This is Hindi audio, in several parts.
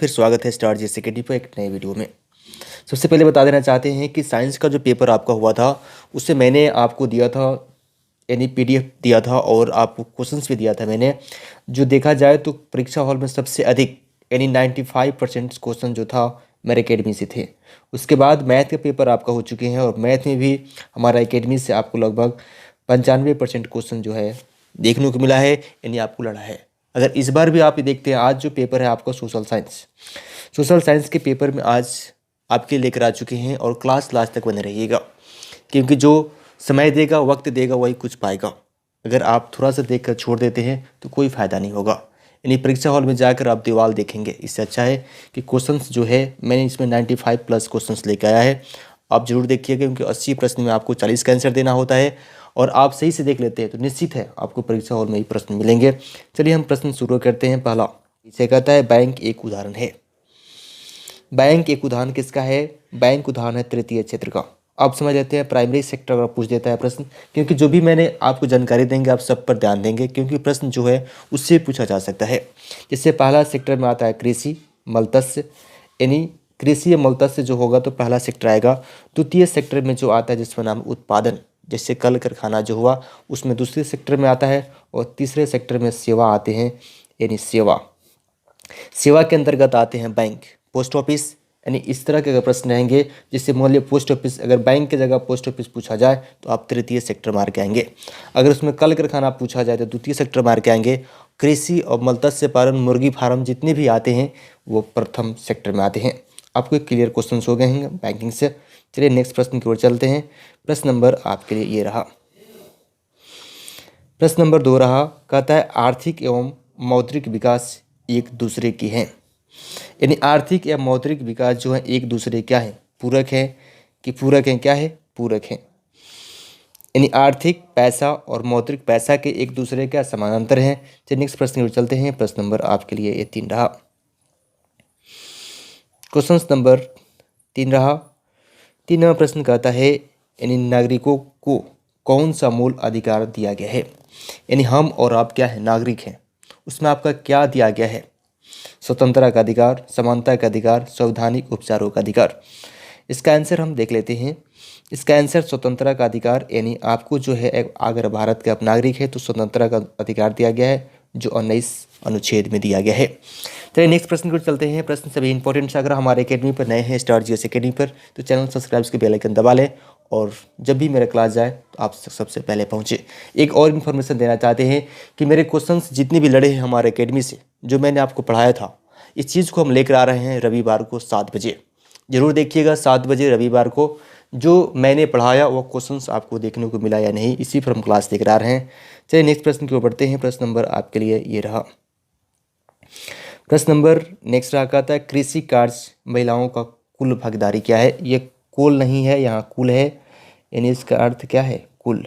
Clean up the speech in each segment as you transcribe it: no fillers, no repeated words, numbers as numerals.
फिर स्वागत है स्टार जी एकेडमी पर एक नए वीडियो में। सबसे पहले बता देना चाहते हैं कि साइंस का जो पेपर आपका हुआ था उससे मैंने आपको दिया था यानी पीडीएफ दिया था और आपको क्वेश्चंस भी दिया था मैंने। जो देखा जाए तो परीक्षा हॉल में सबसे अधिक यानी 95% क्वेश्चन जो था मेरे एकेडमी से थे। उसके बाद मैथ के पेपर आपका हो चुके हैं और मैथ में भी हमारा एकेडमी से आपको लगभग 95% क्वेश्चन जो है देखने को मिला है, यानी आपको लड़ा है। अगर इस बार भी आप ये देखते हैं, आज जो पेपर है आपका सोशल साइंस के पेपर में आज आपके लेकर आ चुके हैं और क्लास लास्ट तक बने रहिएगा, क्योंकि जो समय देगा वक्त देगा वही कुछ पाएगा। अगर आप थोड़ा सा देख कर छोड़ देते हैं तो कोई फ़ायदा नहीं होगा, यानी परीक्षा हॉल में जाकर आप दीवार देखेंगे। इससे अच्छा है कि क्वेश्चंस जो है मैंने इसमें 95+ क्वेश्चंस लेकर आया है, आप जरूर देखिएगा, क्योंकि 80 प्रश्न में आपको 40 का आंसर देना होता है और आप सही से देख लेते हैं तो निश्चित है आपको परीक्षा हॉल में ही प्रश्न मिलेंगे। चलिए हम प्रश्न शुरू करते हैं। पहला इसे कहता है बैंक एक उदाहरण है। बैंक एक उदाहरण किसका है? बैंक उदाहरण है तृतीय क्षेत्र का। आप समझ लेते हैं प्राइमरी सेक्टर का पूछ देता है प्रश्न, क्योंकि जो भी मैंने आपको जानकारी देंगे आप सब पर ध्यान देंगे, क्योंकि प्रश्न जो है उससे पूछा जा सकता है। जैसे पहला सेक्टर में आता है कृषि मत्स्य, यानी कृषि या मत्स्य जो होगा तो पहला सेक्टर आएगा। द्वितीय सेक्टर में जो आता है जिसका नाम उत्पादन, जैसे कल कारखाना जो हुआ उसमें दूसरे सेक्टर में आता है। और तीसरे सेक्टर में सेवा आते हैं, यानी सेवा के अंतर्गत आते हैं बैंक, पोस्ट ऑफिस, यानी इस तरह के अगर प्रश्न रहेंगे जिससे मान लीजिए पोस्ट ऑफिस, अगर बैंक की जगह पोस्ट ऑफिस पूछा जाए तो आप तृतीय सेक्टर मार के आएंगे। अगर उसमें कल कारखाना पूछा जाए तो द्वितीय सेक्टर मार के आएंगे। कृषि और मत्स्य पालन, मुर्गी फार्म जितने भी आते हैं वो प्रथम सेक्टर में आते हैं। आपको क्लियर क्वेश्चन हो गए हैं बैंकिंग से। चलिए नेक्स्ट प्रश्न की ओर चलते हैं। प्रश्न नंबर आपके लिए ये रहा। प्रश्न नंबर 2 रहा, कहता है आर्थिक एवं मौद्रिक विकास एक दूसरे की हैं। यानी आर्थिक या मौद्रिक विकास जो है एक दूसरे क्या है? पूरक है कि पूरक हैं? क्या है? पूरक हैं। यानी आर्थिक पैसा और मौद्रिक पैसा के एक दूसरे क्या समानांतर हैं। चलिए नेक्स्ट प्रश्न की ओर चलते हैं। प्रश्न नंबर आपके लिए ये 3 रहा। क्वेश्चन नंबर 3 रहा। 3वां प्रश्न कहता है यानी नागरिकों को कौन सा मूल अधिकार दिया गया है? यानी हम और आप क्या है? नागरिक हैं। उसमें आपका क्या दिया गया है? स्वतंत्रता का अधिकार, समानता का अधिकार, संवैधानिक उपचारों का अधिकार। इसका आंसर हम देख लेते हैं। इसका आंसर स्वतंत्रता का अधिकार, यानी आपको जो है अगर भारत के आप नागरिक है तो स्वतंत्रता का अधिकार दिया गया है, जो 19 अनुच्छेद में दिया गया है। चलिए नेक्स्ट प्रश्न को चलते हैं। प्रश्न सभी इंपॉर्टेंट से। अगर हमारे एकेडमी पर नए हैं स्टार जी एकेडमी पर तो चैनल सब्सक्राइब के बेल आइकन दबा लें और जब भी मेरा क्लास जाए तो आप सबसे पहले पहुंचे। एक और इन्फॉर्मेशन देना चाहते हैं कि मेरे क्वेश्चंस जितने भी लड़े हैं हमारे एकेडमी से, जो मैंने आपको पढ़ाया था, इस चीज़ को हम लेकर आ रहे हैं रविवार को 7 बजे। ज़रूर देखिएगा 7 बजे रविवार को जो मैंने पढ़ाया वो क्वेश्चंस आपको देखने को मिला या नहीं, इसी पर हम क्लास लेकर आ रहे हैं। चलिए नेक्स्ट प्रश्न की ओर बढ़ते हैं। प्रश्न नंबर आपके लिए ये रहा। प्रश्न नंबर नेक्स्ट रहा, कहता है कृषि कार्य महिलाओं का कुल भागीदारी क्या है? ये कुल नहीं है, यहाँ कुल है, यानी इसका अर्थ क्या है? कुल।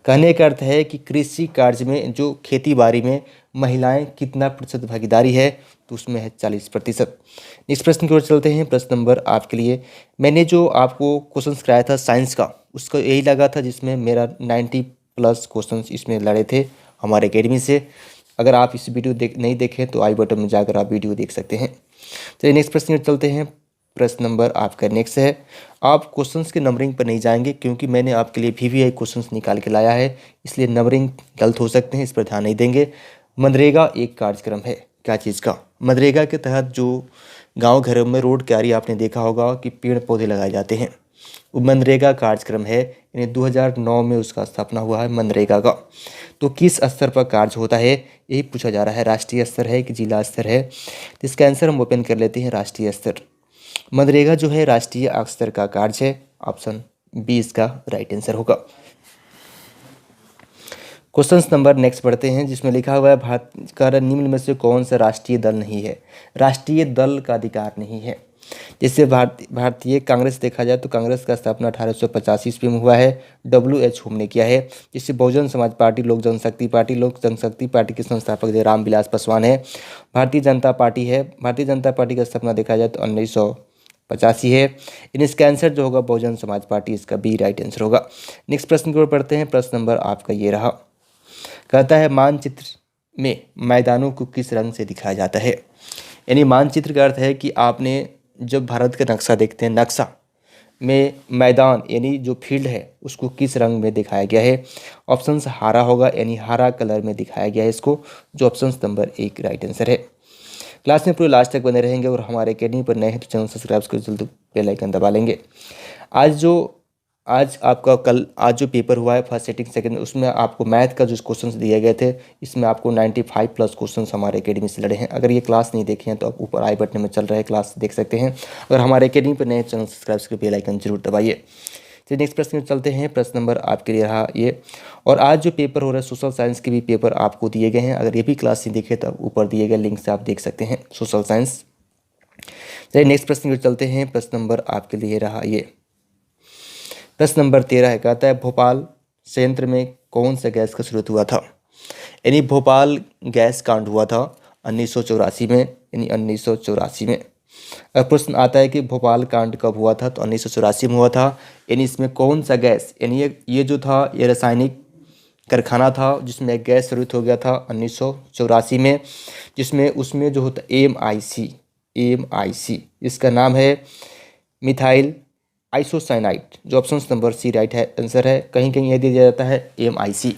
कहने का अर्थ है कि कृषि कार्य में जो खेती बाड़ी में महिलाएं कितना प्रतिशत भागीदारी है, तो उसमें है 40%। इस प्रश्न की ओर चलते हैं। प्रश्न नंबर आपके लिए मैंने जो आपको क्वेश्चन कराया था साइंस का, उसका यही लगा था जिसमें मेरा 90+ क्वेश्चन इसमें लड़े थे हमारे एकेडमी से। अगर आप इस वीडियो नहीं देखें तो आई बटन में जाकर आप वीडियो देख सकते हैं। चलिए नेक्स्ट प्रश्न की ओर चलते हैं। प्रश्न नंबर आपका नेक्स्ट है। आप क्वेश्चंस के नंबरिंग पर नहीं जाएंगे, क्योंकि मैंने आपके लिए VVI क्वेश्चंस निकाल के लाया है, इसलिए नंबरिंग गलत हो सकते हैं, इस पर ध्यान नहीं देंगे। मनरेगा एक कार्यक्रम है, क्या चीज़ का? मनरेगा के तहत जो गांव घरों में रोड क्यारी आपने देखा होगा कि पेड़ पौधे लगाए जाते हैं, वो मनरेगा कार्यक्रम है। यानी 2009 में उसका स्थापना हुआ है मनरेगा का। तो किस स्तर पर कार्य होता है यही पूछा जा रहा है, राष्ट्रीय स्तर है कि जिला स्तर है? तो इसका आंसर हम ओपन कर लेते हैं, राष्ट्रीय स्तर। मनरेगा जो है राष्ट्रीय स्तर का कार्य है। ऑप्शन बी इसका राइट आंसर होगा। क्वेश्चन नंबर नेक्स्ट पढ़ते हैं, जिसमें लिखा हुआ है भारत का निम्न में से कौन सा राष्ट्रीय दल नहीं है? राष्ट्रीय दल का अधिकार नहीं है। जैसे भारतीय कांग्रेस देखा जाए तो कांग्रेस का स्थापना 1885 ईस्वी में हुआ है, WH होम ने किया है। जैसे बहुजन समाज पार्टी, लोक जनशक्ति पार्टी के संस्थापक रामविलास पासवान है। भारतीय जनता पार्टी है, भारतीय जनता पार्टी का स्थापना देखा जाए तो 1985 है। इन इसका आंसर जो होगा बहुजन समाज पार्टी, इसका बी राइट आंसर होगा। नेक्स्ट प्रश्न की ओर पढ़ते हैं। प्रश्न नंबर आपका ये रहा। कहता है मानचित्र में मैदानों को किस रंग से दिखाया जाता है? यानी मानचित्र का अर्थ है कि आपने जब भारत का नक्शा देखते हैं, नक्शा में मैदान यानी जो फील्ड है उसको किस रंग में दिखाया गया है। ऑप्शन हरा होगा, यानी हरा कलर में दिखाया गया है इसको, जो ऑप्शन नंबर 1 राइट आंसर है। क्लास में पूरे लास्ट तक बने रहेंगे और हमारे अकेडमी पर नए हैं तो चैनल सब्सक्राइब कर जल्द बेल आइकन दबा लेंगे। आज आपका आज जो पेपर हुआ है फर्स्ट सेटिंग सेकंड, उसमें आपको मैथ का जो क्वेश्चंस दिए गए थे, इसमें आपको 95 प्लस क्वेश्चंस हमारे अकेडमी से लड़े हैं। अगर ये क्लास नहीं देखे हैं तो आप ऊपर आई बटन में चल रहे क्लास देख सकते हैं। अगर हमारे अकेडमी पर नए चैनल सब्सक्राइब करके बेल आइकन जरूर दबाइए। तो नेक्स्ट प्रश्न में चलते हैं। प्रश्न नंबर आपके लिए रहा ये, और आज जो पेपर हो रहा है सोशल साइंस के भी पेपर आपको दिए गए हैं। अगर ये भी क्लास नहीं देखे तो ऊपर दिए गए लिंक से आप देख सकते हैं सोशल साइंस। चलिए नेक्स्ट प्रश्न में चलते हैं। प्रश्न नंबर आपके लिए रहा ये, प्रश्न नंबर 13 है, कहता है भोपाल संयंत्र में कौन सा गैस का शुरू हुआ था। यानी भोपाल गैस कांड हुआ था 1984 में, यानी 1984 में। अब प्रश्न आता है कि भोपाल कांड कब हुआ था, तो 1984 में हुआ था। यानी इसमें कौन सा गैस, यानी ये जो था ये रासायनिक कारखाना था जिसमें एक गैस शुरू हो गया था 1984 में, जिसमें उसमें जो होता एम आई सी, इसका नाम है मिथाइल आइसोसाइनाइड, जो ऑप्शन नंबर सी राइट है आंसर है। कहीं कहीं यह दिया जाता है MIC।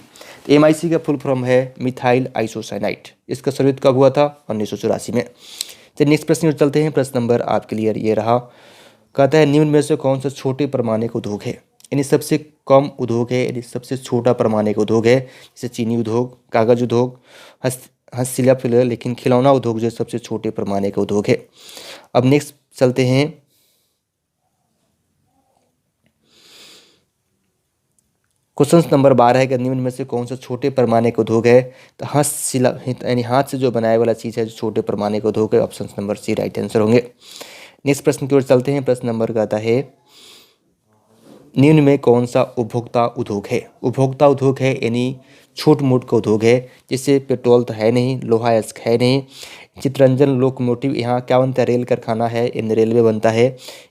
MIC का फुल फॉर्म है मिथाइल आइसोसाइनाइड। इसका शुरू कब हुआ था, 1984 में। चलिए नेक्स्ट प्रश्न में चलते हैं। प्रश्न नंबर आपके लिए ये रहा, कहता है निम्न में से कौन सा छोटे पैमाने का उद्योग है। यानी सबसे कम उद्योग है, यानी सबसे छोटा पैमाने का उद्योग है, जैसे चीनी उद्योग, कागज उद्योग, हस्तशिल्प, लेकिन खिलौना उद्योग जो सबसे छोटे पैमाने का उद्योग है। अब नेक्स्ट चलते हैं। क्वेश्चन नंबर 12 है कि निम्न में से कौन सा छोटे पैमाने का उद्योग है, तो हस्तशिल्प यानी हाथ से जो बनाए वाला चीज़ है जो छोटे पैमाने का उद्योग है, option number C right answer होंगे। नेक्स्ट प्रश्न की ओर चलते हैं। प्रश्न नंबर कहता है निम्न में कौन सा उपभोक्ता उद्योग है। उपभोक्ता उद्योग है यानी छोट मोट का उद्योग है, जिससे पेट्रोल तो है नहीं, लोहा इस्क है नहीं, चितरंजन लोकोमोटिव यहाँ क्या बनता है, रेल कारखाना है, इन रेलवे बनता है,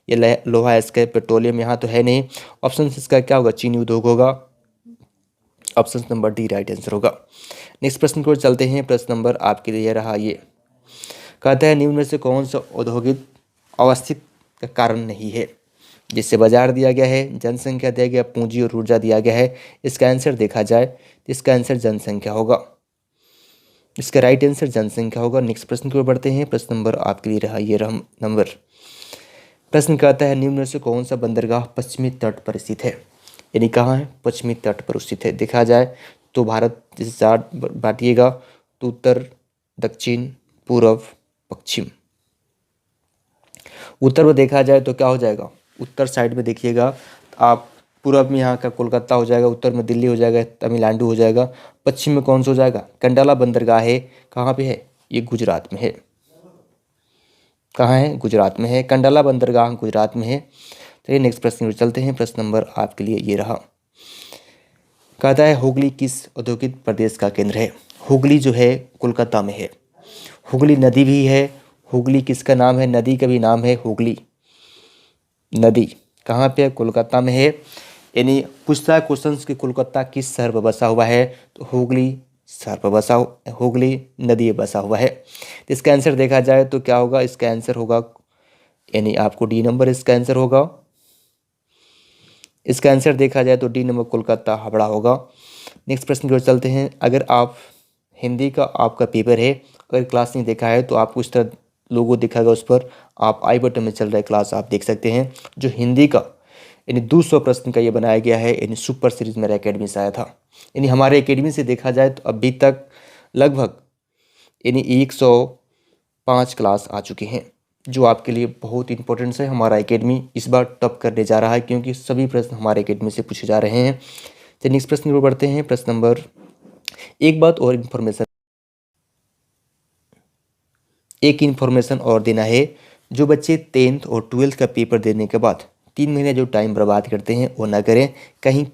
ये लोहा इस्क है, पेट्रोलियम यहाँ तो है नहीं। ऑप्शन इसका क्या होगा, चीनी उद्योग होगा, option number D right answer होगा। नेक्स्ट प्रश्न की ओर चलते हैं। प्रश्न नंबर आपके लिए रहा ये, कहता है निम्न में से कौन सा औद्योगिक अवस्थित का कारण नहीं है, जिससे बाजार दिया गया है, जनसंख्या दिया गया, पूंजी और ऊर्जा दिया गया है। इसका आंसर देखा जाए तो इसका आंसर जनसंख्या होगा, इसका राइट आंसर जनसंख्या होगा। नेक्स्ट प्रश्न की ओर बढ़ते हैं। प्रश्न नंबर आपके लिए रहा ये नंबर, प्रश्न कहता है निम्न में से कौन सा बंदरगाह पश्चिमी तट पर स्थित है। यानी कहाँ है, पश्चिमी तट पर स्थित है। देखा जाए तो भारत जैसे चार बांटिएगा तो उत्तर, दक्षिण, पूर्व, पश्चिम। उत्तर में देखा जाए तो क्या हो जाएगा, उत्तर साइड में देखिएगा आप, पूर्व में यहाँ का कोलकाता हो जाएगा, उत्तर में दिल्ली हो जाएगा, तमिलनाडु हो जाएगा, पश्चिम में कौन सा हो जाएगा, कंडाला बंदरगाह है। कहाँ पे है, ये गुजरात में है। कहाँ है, गुजरात में है। कंडाला बंदरगाह गुजरात में है। चलिए नेक्स्ट प्रश्न में चलते हैं। प्रश्न नंबर आपके लिए ये रहा, कहता है हुगली किस औद्योगिक प्रदेश का केंद्र है। हुगली जो है कोलकाता में है। हुगली नदी भी है। हुगली किसका नाम है, नदी का भी नाम है हुगली नदी। कहाँ पे है, कोलकाता में है। यानी पूछता है क्वेश्चन कि कोलकाता किस शहर पर बसा हुआ है, तो हुगली शहर पर बसा, हुगली नदी बसा हुआ है। तो इसका आंसर देखा जाए तो क्या होगा, इसका आंसर होगा, यानी आपको डी नंबर इसका आंसर होगा। इसका आंसर देखा जाए तो डी नंबर कोलकाता हावड़ा होगा। नेक्स्ट प्रश्न की ओर चलते हैं। अगर आप हिंदी का आपका पेपर है, अगर क्लास नहीं देखा है तो आपको इस तरह लोगो दिखाएगा, उस पर आप आई बटन में चल रहा है क्लास आप देख सकते हैं। जो हिंदी का यानी 200 प्रश्न का ये बनाया गया है, यानी सुपर सीरीज मेरा अकेडमी से आया था। यानी हमारे अकेडमी से देखा जाए तो अभी तक लगभग यानी 105 क्लास आ चुके हैं, जो आपके लिए बहुत इंपॉर्टेंट है। हमारा एकेडमी इस बार टॉप करने जा रहा है, क्योंकि सभी प्रश्न हमारे एकेडमी से पूछे जा रहे हैं। तो नेक्स्ट प्रश्न की ओर बढ़ते हैं। प्रश्न नंबर, एक बात और इन्फॉर्मेशन और देना है। जो बच्चे 10th और 12th का पेपर देने के बाद 3 महीने जो टाइम बर्बाद करते हैं वो ना करें। कहीं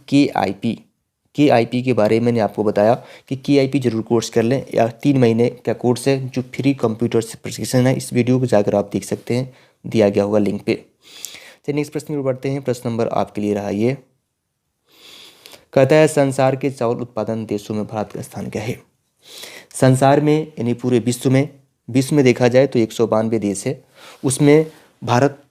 KIP के बारे में मैंने आपको बताया कि KIP जरूर कोर्स कर लें, या 3 महीने का कोर्स है जो फ्री कंप्यूटर से प्रशिक्षण है। इस वीडियो को जाकर आप देख सकते हैं, दिया गया होगा लिंक पे। चलिए नेक्स्ट प्रश्न में बढ़ते हैं। प्रश्न नंबर आपके लिए रहा ये, कहता है संसार के चावल उत्पादन देशों में भारत का स्थान क्या है। संसार में यानी पूरे विश्व में विश्व में देखा जाए तो 192 देश है, उसमें भारत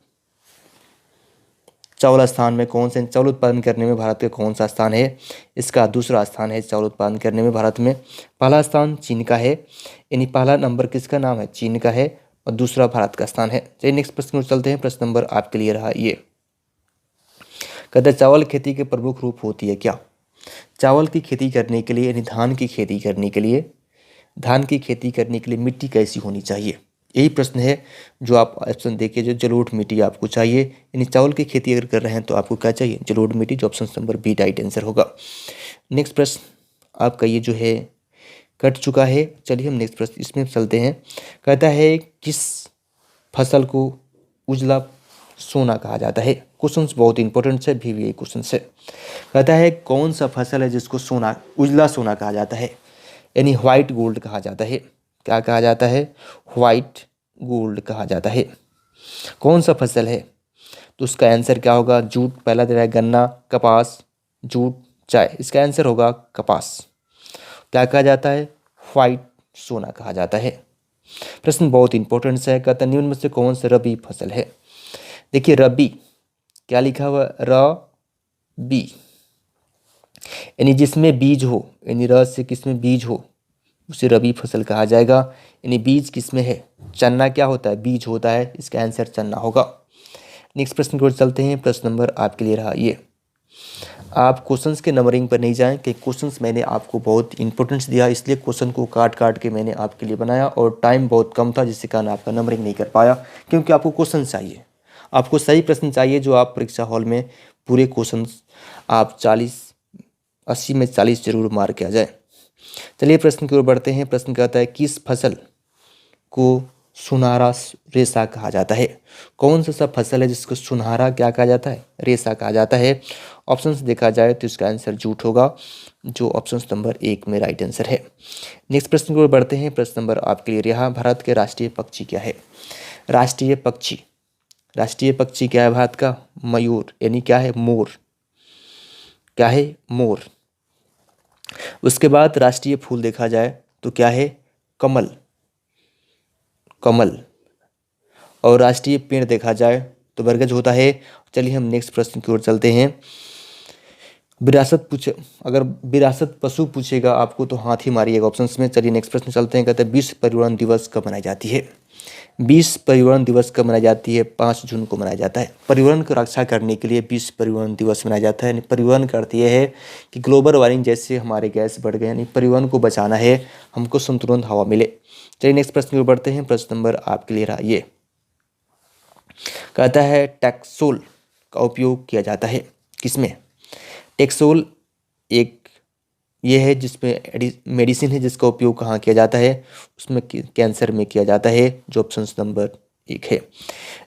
चावल स्थान में कौन से, चावल उत्पादन करने में भारत का कौन सा स्थान है? इसका दूसरा स्थान है चावल उत्पादन करने में भारत में। पहला स्थान चीन का है, यानी पहला नंबर किसका नाम है? चीन का है, और दूसरा भारत का स्थान है। चलिए नेक्स्ट प्रश्न को चलते हैं। प्रश्न नंबर आपके लिए रहा ये, कहते हैं चावल खेती के प्रमुख रूप होती है क्या? चावल की खेती करने के लिए, यानी धान की खेती करने के लिए, धान की खेती करने के लिए मिट्टी कैसी होनी चाहिए? यही प्रश्न है जो आप ऑप्शन देखिए, जो जलोढ़ मिट्टी आपको चाहिए, यानी चावल की खेती अगर कर रहे हैं तो आपको क्या चाहिए? जलोढ़ मिट्टी, जो option number B right answer होगा। नेक्स्ट प्रश्न आपका ये जो है कट चुका है। चलिए हम नेक्स्ट प्रश्न इसमें चलते हैं। कहता है किस फसल को उजला सोना कहा जाता है? क्वेश्चंस बहुत इंपॉर्टेंट है, VVI क्वेश्चन है। कहता है कौन सा फसल है जिसको सोना, उजला सोना कहा जाता है, यानी व्हाइट गोल्ड कहा जाता है? क्या कहा जाता है? व्हाइट गोल्ड कहा जाता है। कौन सा फसल है? तो उसका आंसर क्या होगा? जूट, पहला दे रहा है गन्ना, कपास, जूट, चाय। इसका आंसर होगा कपास। क्या कहा जाता है? व्हाइट सोना कहा जाता है। प्रश्न बहुत इंपॉर्टेंट है। कहता है निम्न में से कौन सा रबी फसल है? देखिए रबी क्या लिखा हुआ? रबी, यानी जिसमें बीज हो, यानी र से किसमें बीज हो उसे रबी फसल कहा जाएगा। यानी बीज किसमें है? चना क्या होता है? बीज होता है। इसका आंसर चना होगा। नेक्स्ट प्रश्न की ओर चलते हैं। प्रश्न नंबर आपके लिए रहा ये, आप क्वेश्चंस के नंबरिंग पर नहीं जाएं कि क्वेश्चंस मैंने आपको बहुत इंपॉर्टेंस दिया, इसलिए क्वेश्चन को काट काट के मैंने आपके लिए बनाया, और टाइम बहुत कम था जिसके कारण आपका नंबरिंग नहीं कर पाया, क्योंकि आपको क्वेश्चन चाहिए, आपको सही प्रश्न चाहिए जो आप परीक्षा हॉल में पूरे क्वेश्चन आप 80 में 40 जरूर मार के आ जाए। चलिए प्रश्न की ओर बढ़ते हैं। प्रश्न कहता है किस फसल को सुनहरा रेशा कहा जाता है? कौन सा सब फसल है जिसको सुनहरा क्या कहा जाता है? रेशा कहा जाता है। ऑप्शंस देखा जाए तो इसका आंसर जूट होगा, जो ऑप्शन नंबर 1 में राइट आंसर है। नेक्स्ट प्रश्न की ओर बढ़ते हैं। प्रश्न नंबर आपके लिए रहा, भारत के राष्ट्रीय पक्षी क्या है? राष्ट्रीय पक्षी, राष्ट्रीय पक्षी क्या है भारत का? मयूर, यानी क्या है? मोर। क्या है? मोर। उसके बाद राष्ट्रीय फूल देखा जाए तो क्या है? कमल, कमल। और राष्ट्रीय पेड़ देखा जाए तो बरगद होता है। चलिए हम नेक्स्ट प्रश्न की ओर चलते हैं। विरासत पूछे, अगर विरासत पशु पूछेगा आपको तो हाथ ही मारिएगा ऑप्शंस में। चलिए नेक्स्ट प्रश्न चलते हैं। कहते हैं विश्व पर्यावरण दिवस कब मनाई जाती है? विश्व पर्यावरण दिवस कब मनाई जाती है? 5 जून को मनाया जाता है। पर्यावरण की रक्षा करने के लिए विश्व पर्यावरण दिवस मनाया जाता है। पर्यावरण का अर्थ यह है कि ग्लोबल वार्मिंग जैसे हमारे गैस बढ़ गए, यानी पर्यावरण को बचाना है, हमको संतुलित हवा मिले। चलिए नेक्स्ट प्रश्न की ओर बढ़ते हैं। प्रश्न नंबर आपके लिए रहा ये, कहता है टैक्सोल का उपयोग किया जाता है किसमें? टैक्सोल एक ये है जिसमें मेडिसिन है जिसका उपयोग कहाँ किया जाता है? उसमें कैंसर में किया जाता है, जो ऑप्शन नंबर 1 है।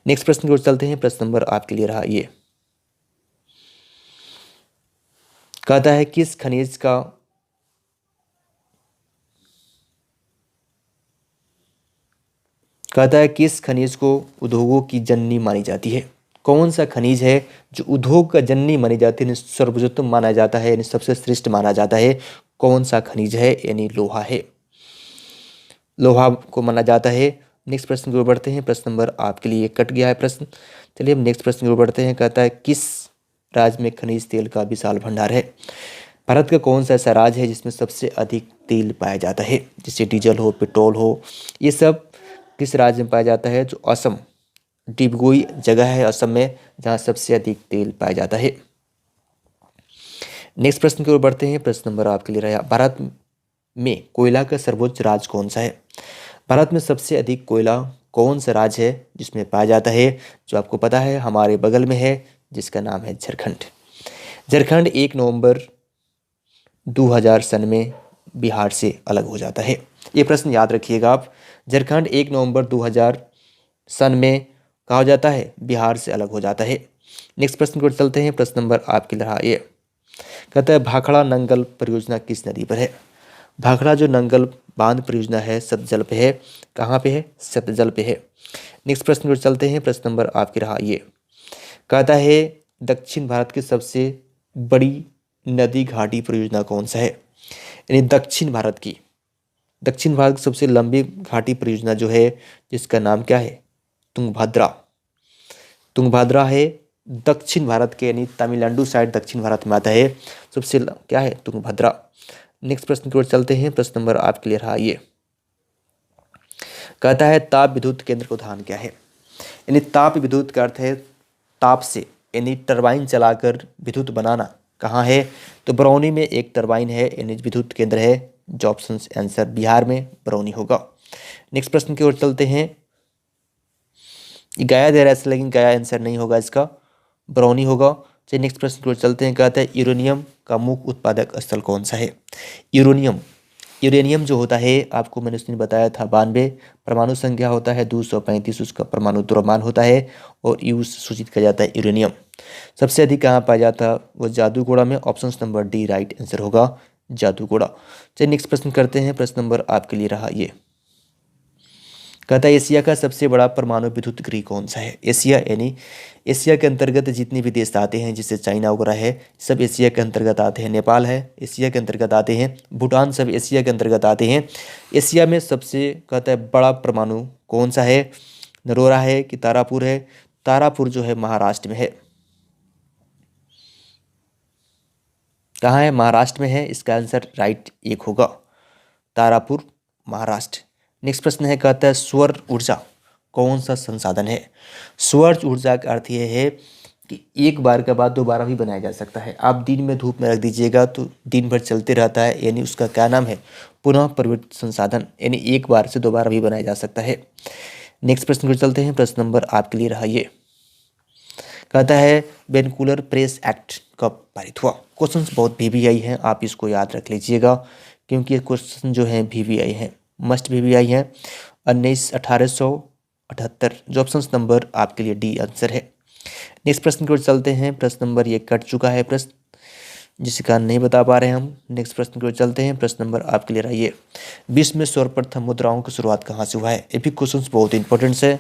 नेक्स्ट प्रश्न की ओर चलते हैं। प्रश्न नंबर आपके लिए रहा ये, कहता है किस खनिज का कहता है किस खनिज को उद्योगों की जननी मानी जाती है? कौन सा खनिज है जो उद्योग का जननी मानी जाती है, सर्वोत्तम माना जाता है, यानी सबसे श्रेष्ठ माना जाता है? कौन सा खनिज है? यानी लोहा है, लोहा को माना जाता है। नेक्स्ट प्रश्न की ओर बढ़ते हैं। प्रश्न नंबर आपके लिए कट गया है प्रश्न। चलिए हम नेक्स्ट प्रश्न की ओर बढ़ते हैं। कहता है किस राज्य में खनिज तेल का विशाल भंडार है? भारत का कौन सा ऐसा राज्य है जिसमें सबसे अधिक तेल पाया जाता है? जैसे डीजल हो, पेट्रोल हो, ये सब किस राज्य में पाया जाता है? जो असम, डिगबोई जगह है असम में जहाँ सबसे अधिक तेल पाया जाता है। नेक्स्ट प्रश्न की ओर बढ़ते हैं। प्रश्न नंबर आपके लिए रहा, भारत में कोयला का सर्वोच्च राज्य कौन सा है? भारत में सबसे अधिक कोयला कौन सा राज्य है जिसमें पाया जाता है? जो आपको पता है हमारे बगल में है, जिसका नाम है झारखंड। झारखंड 1 नवंबर 2000 सन में बिहार से अलग हो जाता है। ये प्रश्न याद रखिएगा आप। झारखंड 1 नवंबर 2000 सन में कहा हो जाता है? बिहार से अलग हो जाता है। नेक्स्ट प्रश्न को चलते हैं। प्रश्न नंबर आपके लिए रहा ये, कहता है भाखड़ा नंगल परियोजना किस नदी पर है? भाखड़ा जो नंगल बांध परियोजना है सतजल पे है। कहाँ पे है? सतजल पे है। नेक्स्ट प्रश्न को चलते हैं। प्रश्न नंबर आपके रहा ये, कहता है दक्षिण भारत की सबसे बड़ी नदी घाटी परियोजना कौन सा है? यानी दक्षिण भारत की दक्षिण भारत की सबसे लंबी घाटी परियोजना जो है, जिसका नाम क्या है, तुंगभद्रा। तुंगभद्रा है दक्षिण भारत के, यानी तमिलनाडु साइड दक्षिण भारत में आता है, क्या है, तुंगभद्रा। नेक्स्ट प्रश्न की ओर चलते हैं। प्रश्न नंबर आपके लिए रहा ये, कहता है ताप विद्युत केंद्र का उदाहरण क्या है। यानी ताप विद्युत का अर्थ है ताप से, यानी टरबाइन चलाकर विद्युत बनाना। कहाँ है, तो बरौनी में एक टरबाइन है, यानी विद्युत केंद्र है। जो ऑप्शन आंसर बिहार में बरौनी होगा। नेक्स्ट प्रश्न की ओर चलते हैं। गया दे रहा है लेकिन गया आंसर नहीं होगा इसका, बरौनी होगा। चलिए नेक्स्ट प्रश्न की ओर चलते हैं। कहता है यूरेनियम का मुख्य उत्पादक स्थल कौन सा है। यूरेनियम जो होता है, आपको मैंने उस दिन बताया था 92, परमाणु संख्या होता है 235, उसका परमाणु द्रव्यमान होता है और यू सूचित किया जाता है यूरेनियम। सबसे अधिक कहाँ पाया जाता है, वो जादूगोड़ा में। Option number D right answer होगा, जादूगोड़ा। चलिए नेक्स्ट प्रश्न करते हैं। प्रश्न नंबर आपके लिए रहा ये, कहता है एशिया का सबसे बड़ा परमाणु विद्युत गृह कौन सा है। एशिया यानी एशिया के अंतर्गत जितने भी देश आते हैं, जैसे चाइना वगैरह है, सब एशिया के अंतर्गत आते हैं। नेपाल है एशिया के अंतर्गत आते हैं, भूटान सब एशिया के अंतर्गत आते हैं। एशिया में सबसे कहता है बड़ा परमाणु कौन सा है, नरोरा है कि तारापुर है। तारापुर जो है महाराष्ट्र में है। कहाँ है, महाराष्ट्र में है। इसका आंसर राइट एक होगा, तारापुर महाराष्ट्र। नेक्स्ट प्रश्न है, कहता है सौर ऊर्जा कौन सा संसाधन है। सौर ऊर्जा का अर्थ यह है कि एक बार के बाद दोबारा भी बनाया जा सकता है। आप दिन में धूप में रख दीजिएगा तो दिन भर चलते रहता है, यानी उसका क्या नाम है, पुनः प्रवृत्त संसाधन, यानी एक बार से दोबारा भी बनाया जा सकता है। नेक्स्ट प्रश्न को चलते हैं। प्रश्न नंबर आपके लिए रहा ये, कहता है वेनकूवर प्रेस एक्ट कब पारित हुआ। क्वेश्चंस बहुत वीवीआई हैं, आप इसको याद रख लीजिएगा क्योंकि ये क्वेश्चन जो हैं वीवीआई हैं, मस्ट वीवीआई हैं। 1878, जो ऑप्शन नंबर आपके लिए डी आंसर है। नेक्स्ट प्रश्न की ओर चलते हैं। प्रश्न नंबर ये कट चुका है प्रश्न, जिसके कारण नहीं बता पा रहे हैं हम। नेक्स्ट प्रश्न की ओर चलते हैं। प्रश्न नंबर आपके लिए रहिए, विश्व में सर्वप्रथम मुद्राओं की शुरुआत कहाँ से हुआ है। ये भी क्वेश्चन बहुत इंपॉर्टेंट है।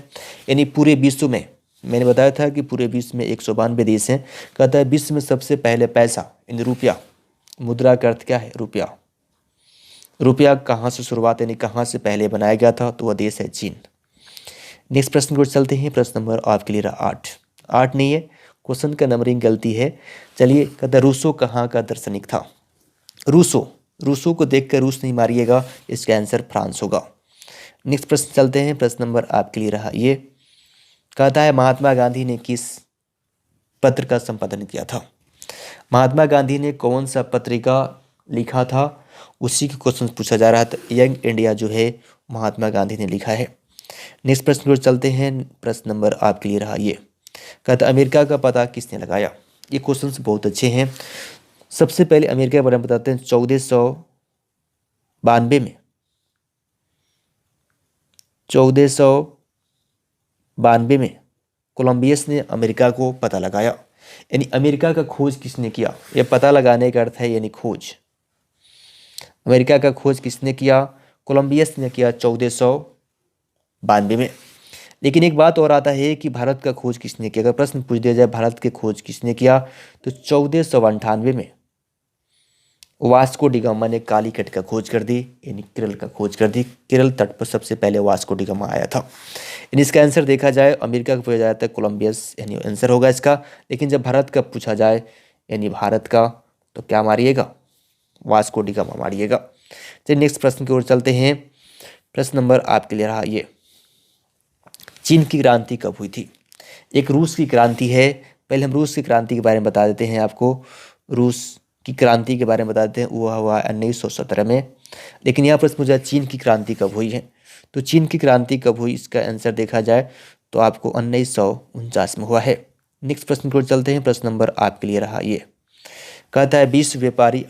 यानी पूरे विश्व में, मैंने बताया था कि पूरे विश्व में 192 देश हैं। कहता है विश्व में सबसे पहले पैसा, यानी रुपया, मुद्रा का अर्थ क्या है, रुपया। रुपया कहाँ से शुरुआत, यानी कहाँ से पहले बनाया गया था, तो वह देश है चीन। नेक्स्ट प्रश्न की ओर चलते हैं। प्रश्न नंबर आपके लिए रहा 8 नहीं है, क्वेश्चन का नंबरिंग गलती है। चलिए, कहता है रूसो कहाँ का दार्शनिक था। रूसो को देखकर रूस नहीं मारिएगा, इसका आंसर फ्रांस होगा। नेक्स्ट प्रश्न चलते हैं। प्रश्न नंबर आपके लिए रहा ये, कहता है महात्मा गांधी ने किस पत्र का संपादन किया था। महात्मा गांधी ने कौन सा पत्रिका लिखा था, उसी के क्वेश्चन पूछा जा रहा था। यंग इंडिया जो है महात्मा गांधी ने लिखा है। नेक्स्ट प्रश्न की ओर चलते हैं। प्रश्न नंबर आपके लिए रहा ये, कहता अमेरिका का पता किसने लगाया। ये क्वेश्चंस बहुत अच्छे हैं। सबसे पहले अमेरिका के बारे में बताते हैं। 1492 में कोलंबियस ने अमेरिका को पता लगाया। यानी अमेरिका का खोज किसने किया, यह पता लगाने का अर्थ है यानी खोज। अमेरिका का खोज किसने किया, कोलंबियस ने किया 1492 में। लेकिन एक बात और आता है कि भारत का खोज किसने किया। अगर प्रश्न पूछ दिया जाए भारत के खोज किसने किया, तो 1498 में वास्को डिगामा ने कालीकट का खोज कर दी, यानी केरल का खोज कर दी। केरल तट पर सबसे पहले वास्को डिगामा आया था। यानी इसका आंसर देखा जाए अमेरिका का पूछा जाए तो कोलंबियस यानी आंसर होगा इसका। लेकिन जब भारत का पूछा जाए यानी भारत का, तो क्या मारिएगा, वास्को डिगामा मारिएगा। चलिए नेक्स्ट प्रश्न की ओर चलते हैं। प्रश्न नंबर आपके लिए रहा ये, चीन की क्रांति कब हुई थी। एक रूस की क्रांति है। पहले हम रूस की क्रांति के बारे में बता देते हैं आपको। रूस की क्रांति के बारे में बता देते हैं, वो हुआ 1917 में। लेकिन यहाँ प्रश्न पूछा चीन की क्रांति कब हुई है, तो चीन की क्रांति कब हुई, इसका आंसर देखा जाए तो आपको 1949 में हुआ है। नेक्स्ट प्रश्न की ओर चलते हैं। प्रश्न नंबर आपके लिए रहा ये, कहता है विश्व व्यापारी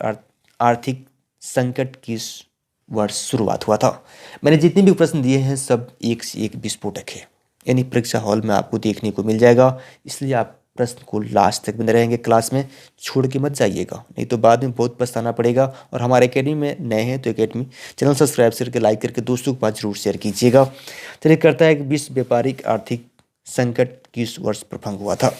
आर्थिक संकट किस वर्ष शुरुआत हुआ था। मैंने जितने भी प्रश्न दिए हैं सब एक से एक विस्फोटक है, यानी परीक्षा हॉल में आपको देखने को मिल जाएगा। इसलिए आप प्रश्न को लास्ट तक बने रहेंगे क्लास में, छोड़ के मत जाइएगा, नहीं तो बाद में बहुत पछताना पड़ेगा। और हमारे एकेडमी में नए हैं तो एकेडमी चैनल सब्सक्राइब करके लाइक करके दोस्तों के पास जरूर शेयर कीजिएगा। चलिए, करता है कि विश्व व्यापारिक आर्थिक संकट किस वर्ष प्रभंग हुआ था।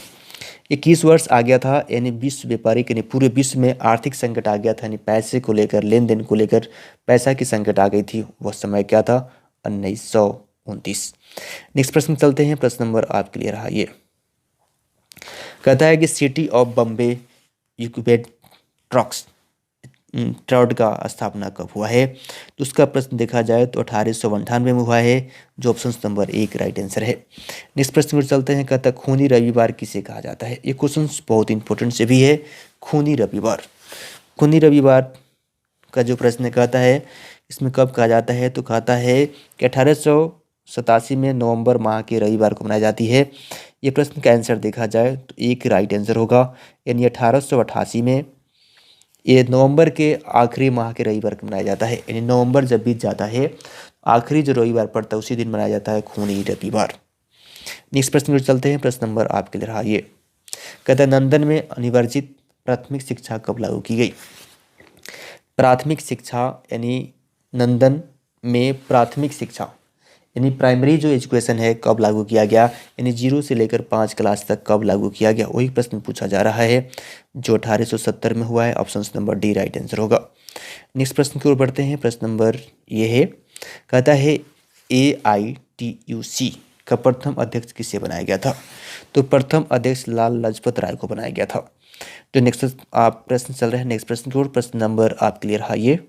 ये 21 वर्ष आ गया था, यानी विश्व व्यापारिक यानी पूरे विश्व में आर्थिक संकट आ गया था, यानी पैसे को लेकर, लेन देन को लेकर पैसा की संकट आ गई थी। वह समय क्या था? 1929। नेक्स्ट प्रश्न चलते हैं। प्रश्न नंबर आपके लिए रहा ये, कहता है कि सिटी ऑफ बॉम्बे यूक्यूबेट ट्रक्स ट्राउड का स्थापना कब हुआ है? तो उसका प्रश्न देखा जाए तो 1898 में हुआ है, जो ऑप्शन नंबर 1 राइट आंसर है। नेक्स्ट प्रश्न पर चलते हैं। कहता है खूनी रविवार किसे कहा जाता है? ये क्वेश्चन बहुत इंपॉर्टेंट से भी है। खूनी रविवार, खूनी रविवार का जो प्रश्न कहता है इसमें कब कहा जाता है? तो कहता है कि 1887 में नवंबर माह के रविवार को मनाई जाती है। ये प्रश्न का आंसर देखा जाए तो एक राइट आंसर होगा, यानी 1888 में ये नवंबर के आखिरी माह के रविवार को मनाया जाता है। यानी नवंबर जब बीत जाता है, आखिरी जो रविवार पड़ता है उसी दिन मनाया जाता है खूनी रविवार। नेक्स्ट प्रश्न पर चलते हैं। प्रश्न नंबर आपके लिए रहा ये, कहता है नंदन में अनिवार्जित प्राथमिक शिक्षा कब लागू की गई? प्राथमिक शिक्षा यानी नंदन में प्राथमिक शिक्षा यानी प्राइमरी जो एजुकेशन है कब लागू किया गया? यानी 0 से लेकर 5 क्लास तक कब लागू किया गया? वही प्रश्न पूछा जा रहा है, जो 1870 में हुआ है। Option number D right answer होगा। नेक्स्ट प्रश्न की ओर बढ़ते हैं। प्रश्न नंबर ये है, कहता है AITUC का प्रथम अध्यक्ष किसे बनाया गया था? तो प्रथम अध्यक्ष लाल लाजपत राय को बनाया गया था। तो नेक्स्ट आप प्रश्न चल रहे हैं नेक्स्ट प्रश्न की ओर। प्रश्न नंबर आपके लिए रहा ये,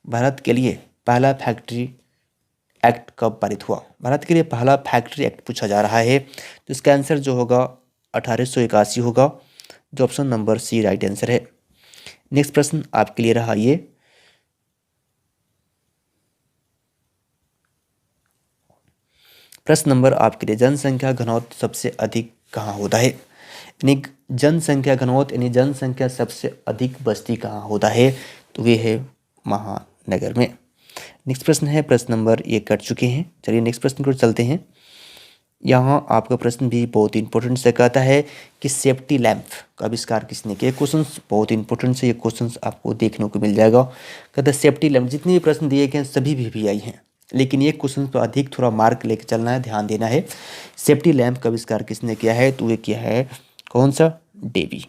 भारत के लिए पहला फैक्ट्री एक्ट कब पारित हुआ? भारत के लिए पहला फैक्ट्री एक्ट पूछा जा रहा है, तो इसका आंसर जो होगा 1881 होगा, जो option number C right answer है। नेक्स्ट प्रश्न आपके लिए रहा ये, प्रश्न नंबर आपके लिए, जनसंख्या घनत्व सबसे अधिक कहाँ होता है? यानी जनसंख्या घनत्व यानी जनसंख्या सबसे अधिक बस्ती कहाँ होता है? तो ये है महानगर में। नेक्स्ट प्रश्न है, प्रश्न नंबर ये कट चुके हैं। चलिए नेक्स्ट प्रश्न को चलते हैं। यहाँ आपका प्रश्न भी बहुत इंपॉर्टेंट से कहता है कि सेफ्टी लैंप का आविष्कार किसने किया? क्वेश्चन बहुत इंपॉर्टेंट से, ये क्वेश्चन आपको देखने को मिल जाएगा। कहता है सेफ्टी लैंप, जितने भी प्रश्न दिए गए हैं सभी VVI हैं, लेकिन ये क्वेश्चन पर अधिक थोड़ा मार्क लेकर चलना है, ध्यान देना है। सेफ्टी लैंप का आविष्कार किसने किया है? तो ये किया है कौन सा? डेवी,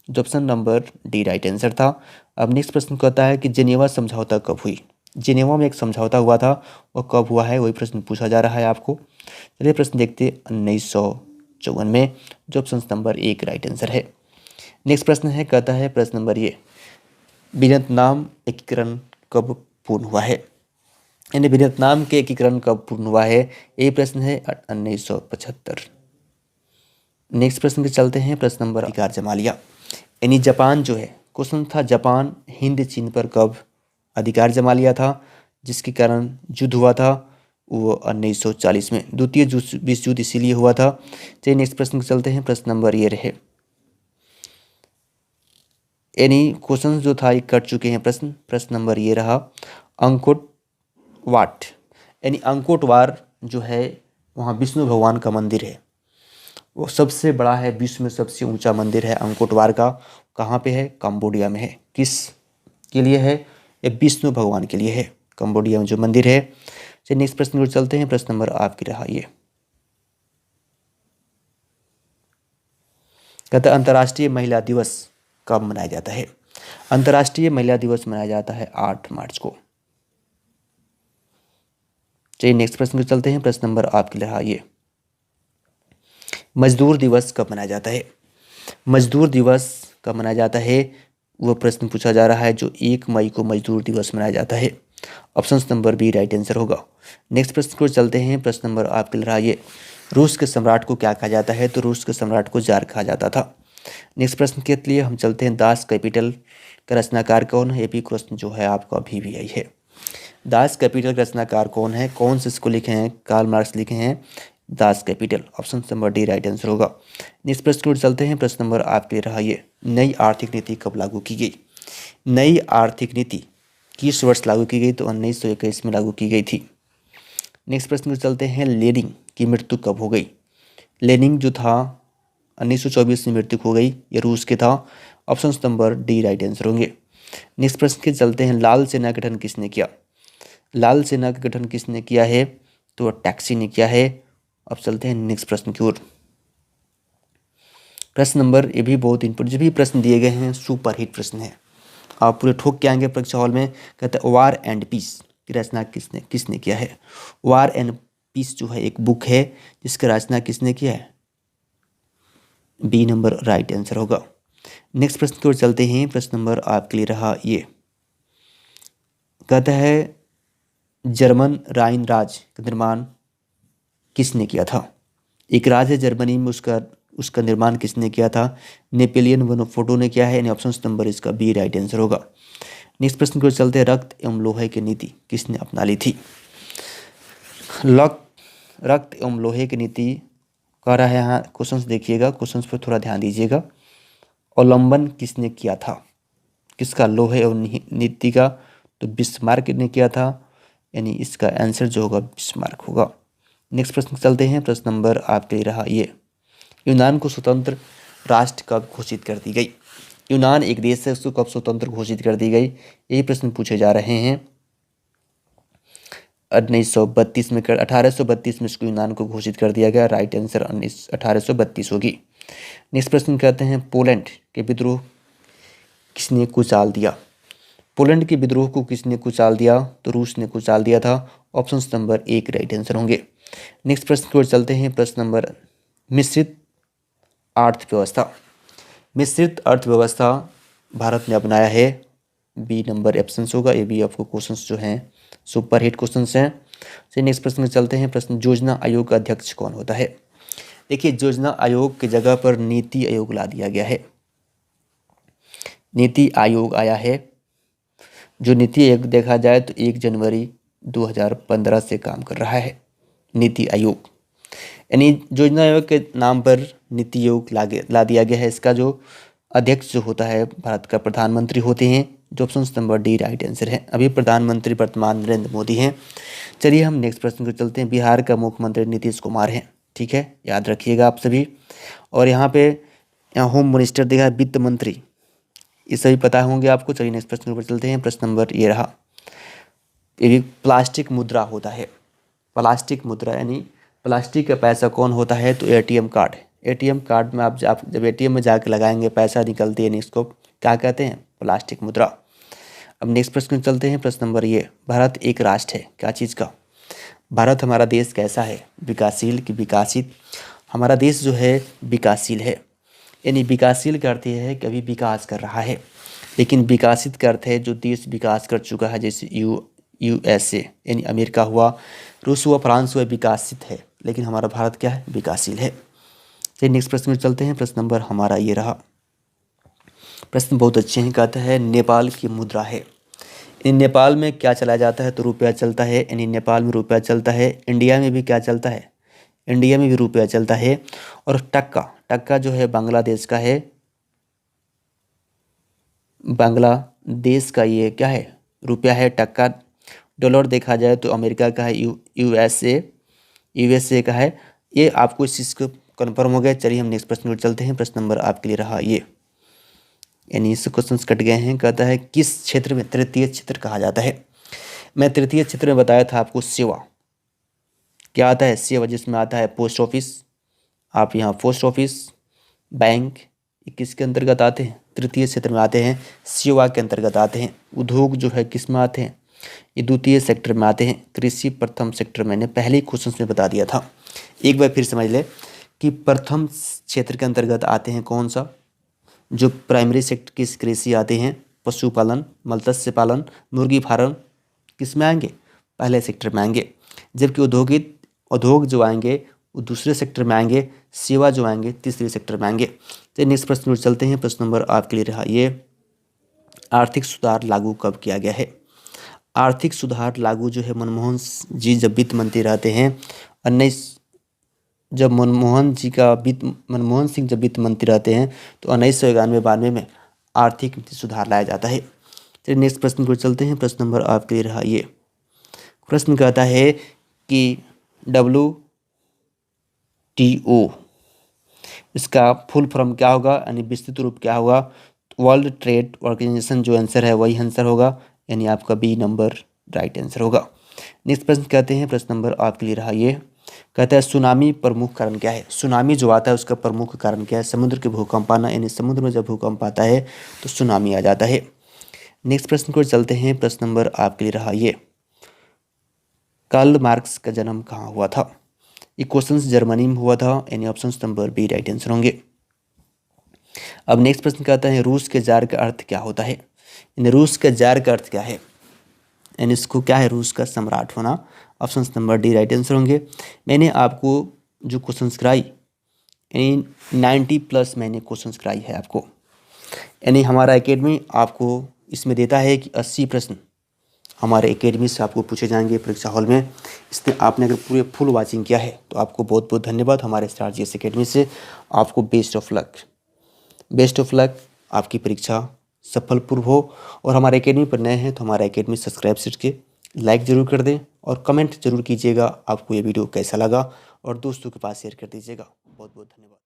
जो option number D right answer था। अब नेक्स्ट प्रश्न कहता है कि जेनेवा समझौता कब हुई? जेनेवा में एक समझौता हुआ था, वो कब हुआ है? वही प्रश्न पूछा जा रहा है आपको। चलिए प्रश्न देखते 1954 में, जो ऑप्शन नंबर 1 राइट आंसर है। नेक्स्ट प्रश्न है, कहता है प्रश्न नंबर ये, वियतनाम एकीकरण कब पूर्ण हुआ है? यानी वियतनाम के एकीकरण कब पूर्ण हुआ है? ये प्रश्न है 1975। नेक्स्ट प्रश्न पे चलते हैं। प्रश्न नंबर अधिकार जमा लिया, यानी जापान जो है, क्वेश्चन था जापान हिंद चीन पर कब अधिकार जमा लिया था, जिसके कारण युद्ध हुआ था वो 1940 में। द्वितीय विश्व युद्ध इसीलिए हुआ था। चलिए नेक्स्ट प्रश्न पे चलते हैं। प्रश्न नंबर ये रहे, यानी क्वेश्चन जो था ये कट चुके हैं प्रश्न नंबर ये रहा, अंकोट वाट यानी अंकोट वार जो है वहाँ विष्णु भगवान का मंदिर है, वो सबसे बड़ा है, विश्व में सबसे ऊंचा मंदिर है अंकोट वार का। कहाँ पे है? कंबोडिया में है। किस के लिए है? ये विष्णु भगवान के लिए है, कंबोडिया में जो मंदिर है। चलिए नेक्स्ट प्रश्न को चलते हैं। प्रश्न नंबर आपकी रहा ये, कहता है अंतर्राष्ट्रीय महिला दिवस कब मनाया जाता है? अंतर्राष्ट्रीय महिला दिवस मनाया जाता है 8 मार्च को। चलिए नेक्स्ट प्रश्न को चलते हैं। प्रश्न नंबर आपके लिए रहा ये, मजदूर दिवस कब मनाया जाता है? मजदूर दिवस कब मनाया जाता है वो प्रश्न पूछा जा रहा है, जो 1 मई को मजदूर दिवस मनाया जाता है। Option number B right answer होगा। नेक्स्ट प्रश्न को चलते हैं। प्रश्न नंबर आपके लिए रहा ये, रूस के सम्राट को क्या कहा जाता है? तो रूस के सम्राट को जार कहा जाता था। नेक्स्ट प्रश्न के लिए हम चलते हैं, दास कैपिटल का रचनाकार कौन है? ये भी क्वेश्चन जो है आपका VVI है। दास कैपिटल का रचनाकार कौन है? कौन से इसको लिखे हैं? कार्ल मार्क्स लिखे हैं Das Kapital. Option number D right answer होगा। नेक्स्ट प्रश्न को चलते हैं। प्रश्न नंबर आपके रहा ये, नई आर्थिक नीति कब लागू की गई? नई आर्थिक नीति किस वर्ष लागू की गई? तो 1921 में लागू की गई थी। नेक्स्ट प्रश्न को चलते हैं, लेनिन की मृत्यु कब हो गई? लेनिन जो था 1924 में मृत्यु हो गई, ये रूस के था। Option number D right answer होंगे। नेक्स्ट प्रश्न के चलते हैं, लाल सेना का गठन किसने किया? लाल सेना का गठन किसने किया है? तो टैक्सी ने किया है। अब चलते हैं नेक्स्ट प्रश्न की ओर। प्रश्न नंबर, ये भी बहुत इंपॉर्टेंट, जो भी प्रश्न दिए गए हैं सुपर हिट प्रश्न है, आप पूरे ठोक के आएंगे परीक्षा हॉल में। कहते हैं वार एंड पीस की रचना किसने किसने किया है। वार एंड पीस जो है एक बुक है जिसकी रचना किसने किया है, बी नंबर राइट आंसर होगा। नेक्स्ट प्रश्न की ओर चलते हैं। प्रश्न नंबर आपके लिए रहा ये, कहता है जर्मन राइन राज का निर्माण किसने किया था। एक राज है जर्मनी में, उसका उसका निर्माण किसने किया था, नेपोलियन बोनापार्ट ने किया है, यानी ऑप्शन नंबर इसका बी राइट आंसर होगा। नेक्स्ट प्रश्न की ओर चलते हैं, रक्त एवं लोहे की नीति किसने अपना ली थी। रक्त एवं लोहे की नीति कह रहा है, यहाँ क्वेश्चंस देखिएगा, क्वेश्चंस पर थोड़ा ध्यान दीजिएगा। अवलंबन किसने किया था, किसका, लोहे एवं नीति का, तो बिस्मार्क ने किया था, यानी इसका आंसर जो होगा बिस्मार्क होगा। नेक्स्ट प्रश्न चलते हैं। प्रश्न नंबर आपके लिए रहा ये, यूनान को स्वतंत्र राष्ट्र कब घोषित कर दी गई। यूनान एक देश है, उसको कब स्वतंत्र घोषित कर दी गई, यही प्रश्न पूछे जा रहे हैं। 1932 में 1832 में इसको यूनान को घोषित कर दिया गया। राइट आंसर 1832 होगी। नेक्स्ट प्रश्न कहते हैं, पोलैंड के विद्रोह किसने कुचाल दिया। पोलैंड के विद्रोह को किसने कुचाल दिया, तो रूस ने कुचाल दिया था। ऑप्शन नंबर एक राइट आंसर होंगे। नेक्स्ट प्रश्न की ओर चलते हैं। प्रश्न नंबर, मिश्रित अर्थव्यवस्था, मिश्रित अर्थव्यवस्था भारत ने अपनाया है, बी नंबर ऑप्शन होगा। ये भी आपको क्वेश्चंस जो हैं सुपर हिट क्वेश्चंस हैं। चलिए नेक्स्ट प्रश्न में चलते हैं। प्रश्न, योजना आयोग का अध्यक्ष कौन होता है। देखिए, योजना आयोग की जगह पर नीति आयोग ला दिया गया है, नीति आयोग आया है। जो नीति आयोग देखा जाए तो 1 जनवरी 2015 से काम कर रहा है नीति आयोग, यानी योजना आयोग के नाम पर नीति आयोग ला दिया गया है। इसका जो अध्यक्ष जो होता है भारत का प्रधानमंत्री होते हैं, जो option number D right answer है। अभी प्रधानमंत्री वर्तमान नरेंद्र मोदी हैं। चलिए हम नेक्स्ट प्रश्न को चलते हैं। बिहार का मुख्यमंत्री नीतीश कुमार हैं, ठीक है, याद रखिएगा आप सभी। और यहाँ पे होम मिनिस्टर देखा है, वित्त मंत्री, ये सभी पता होंगे आपको। चलिए नेक्स्ट प्रश्न पर चलते हैं। प्रश्न नंबर ये रहा, ये भी प्लास्टिक मुद्रा होता है। प्लास्टिक मुद्रा यानी प्लास्टिक का पैसा कौन होता है, तो एटीएम कार्ड। एटीएम कार्ड में आप जब एटीएम में जाकर लगाएंगे पैसा निकलती है, इसको क्या कहते हैं, प्लास्टिक मुद्रा। अब नेक्स्ट प्रश्न चलते हैं। प्रश्न नंबर ये, भारत एक राष्ट्र है, क्या चीज़ का, भारत हमारा देश कैसा है, विकासशील कि विकासित। हमारा देश जो है विकासशील है, यानी विकासशील का अर्थ है कि अभी विकास कर रहा है, लेकिन विकासित का अर्थ है जो देश विकास कर चुका है, जैसे यूएसए यानी अमेरिका हुआ, रूस हुआ, फ्रांस हुआ, विकसित है। लेकिन हमारा भारत क्या है, विकासशील है। चलिए नेक्स्ट प्रश्न में चलते हैं। प्रश्न नंबर हमारा ये रहा, प्रश्न बहुत अच्छे हैं। कहता है नेपाल की मुद्रा है, नेपाल में क्या चला जाता है, तो रुपया चलता है, यानी नेपाल में रुपया चलता है। इंडिया में भी क्या चलता है, इंडिया में भी रुपया चलता है। और टक्का जो है बांग्लादेश का है, बांग्लादेश का ये क्या है, रुपया है। टक्का डॉलर देखा जाए तो अमेरिका का है, यूएसए का है। ये आपको इस चीज़ को कन्फर्म हो गया। चलिए हम नेक्स्ट प्रश्न पर चलते हैं। प्रश्न नंबर आपके लिए रहा ये, यानी इस क्वेश्चन कट गए हैं। कहता है किस क्षेत्र में तृतीय क्षेत्र कहा जाता है। मैं तृतीय क्षेत्र में बताया था आपको, सेवा क्या आता है, सेवा जिसमें आता है पोस्ट ऑफिस, आप यहाँ पोस्ट ऑफिस, बैंक, किसके अंतर्गत आते हैं, तृतीय क्षेत्र में आते हैं, सेवा के अंतर्गत आते हैं। उद्योग जो है किस में आते हैं, ये द्वितीय सेक्टर में आते हैं। कृषि प्रथम सेक्टर, मैंने पहले ही क्वेश्चन में बता दिया था, एक बार फिर समझ ले कि प्रथम क्षेत्र के अंतर्गत आते हैं कौन सा, जो प्राइमरी सेक्टर की कृषि आते हैं, पशुपालन, मत्स्य पालन, मुर्गी फार्म किस में आएंगे, पहले सेक्टर में आएंगे। जबकि उद्योग जो आएंगे वो दूसरे सेक्टर में आएंगे, सेवा जो आएंगे तीसरे सेक्टर में आएंगे। तो नेक्स्ट प्रश्न पर चलते हैं। प्रश्न नंबर आपके लिए रहा ये, आर्थिक सुधार लागू कब किया गया है। आर्थिक सुधार लागू जो है मनमोहन जी जब वित्त मंत्री रहते हैं, मनमोहन सिंह जब वित्त मंत्री रहते हैं तो 1991-92 में आर्थिक नीति सुधार लाया जाता है। चलिए नेक्स्ट प्रश्न पर चलते हैं। प्रश्न नंबर आपके लिए रहा ये, प्रश्न कहता है कि WTO इसका फुल फॉर्म क्या होगा, यानी विस्तृत रूप क्या होगा, वर्ल्ड ट्रेड ऑर्गेनाइजेशन जो आंसर है वही आंसर होगा, यानी आपका बी नंबर राइट आंसर होगा। नेक्स्ट प्रश्न कहते हैं। प्रश्न नंबर आपके लिए रहा ये, कहता है सुनामी प्रमुख कारण क्या है। सुनामी जो आता है उसका प्रमुख कारण क्या है। समुद्र के भूकंप आना, यानी समुद्र में जब भूकंप आता है तो सुनामी आ जाता है। नेक्स्ट प्रश्न को चलते हैं। प्रश्न नंबर आपके लिए रहा ये, कार्ल मार्क्स का जन्म कहाँ हुआ था। ये क्वेश्चन जर्मनी में हुआ था, यानी option number B right answer होंगे। अब नेक्स्ट प्रश्न कहता है रूस के जार का अर्थ क्या होता है। यानी रूस का जार का अर्थ क्या है, यानी इसको क्या है, रूस का सम्राट होना। Option number D right answer होंगे। मैंने आपको जो क्वेश्चन कराई, यानी 90+ मैंने क्वेश्चन कराई है आपको, यानी हमारा एकेडमी आपको इसमें देता है कि 80 प्रश्न हमारे एकेडमी से आपको पूछे जाएंगे परीक्षा हॉल में। इसमें आपने अगर पूरे फुल वाचिंग किया है तो आपको बहुत बहुत धन्यवाद। हमारे स्टार जीएस एकेडमी से आपको best of luck, best of luck. आपकी परीक्षा सफलपूर्व हो। और हमारे एकेडमी पर नए हैं तो हमारा एकेडमी सब्सक्राइब करके लाइक ज़रूर कर दें और कमेंट जरूर कीजिएगा आपको ये वीडियो कैसा लगा, और दोस्तों के पास शेयर कर दीजिएगा। बहुत बहुत धन्यवाद।